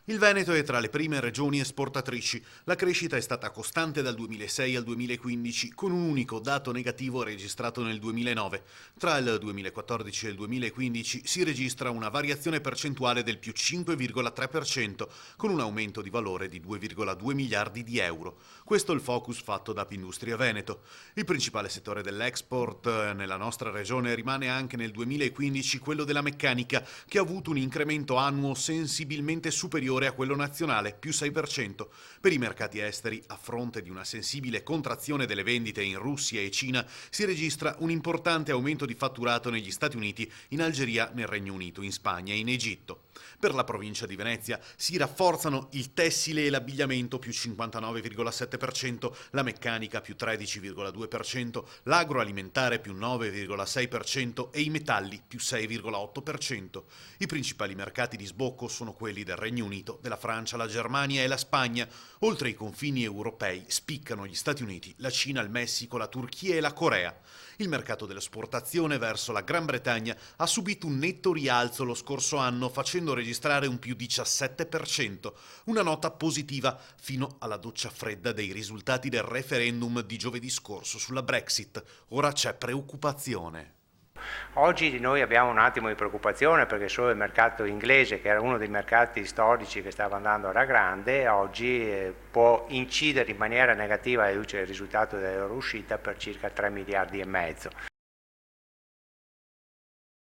Il Veneto è tra le prime regioni esportatrici. La crescita è stata costante dal 2006 al 2015, con un unico dato negativo registrato nel 2009. Tra il 2014 e il 2015 si registra una variazione percentuale del più 5,3%, con un aumento di valore di 2,2 miliardi di euro. Questo è il focus fatto da Pindustria Veneto. Il principale settore dell'export nella nostra regione rimane anche nel 2015 quello della meccanica, che ha avuto un incremento annuo sensibilmente superiore a quello nazionale, più 6%. Per i mercati esteri, a fronte di una sensibile contrazione delle vendite in Russia e Cina, si registra un importante aumento di fatturato negli Stati Uniti, in Algeria, nel Regno Unito, in Spagna e in Egitto. Per la provincia di Venezia si rafforzano il tessile e l'abbigliamento più 59,7%, la meccanica più 13,2%, l'agroalimentare più 9,6% e i metalli più 6,8%. I principali mercati di sbocco sono quelli del Regno Unito, della Francia, la Germania e la Spagna. Oltre ai confini europei spiccano gli Stati Uniti, la Cina, il Messico, la Turchia e la Corea. Il mercato dell'esportazione verso la Gran Bretagna ha subito un netto rialzo lo scorso anno, facendo registrare un più 17%, una nota positiva fino alla doccia fredda dei risultati del referendum di giovedì scorso sulla Brexit. Ora c'è preoccupazione. Oggi noi abbiamo un attimo di preoccupazione perché solo il mercato inglese, che era uno dei mercati storici che stava andando alla grande, oggi può incidere in maniera negativa alla luce del risultato della loro uscita per circa 3 miliardi e mezzo.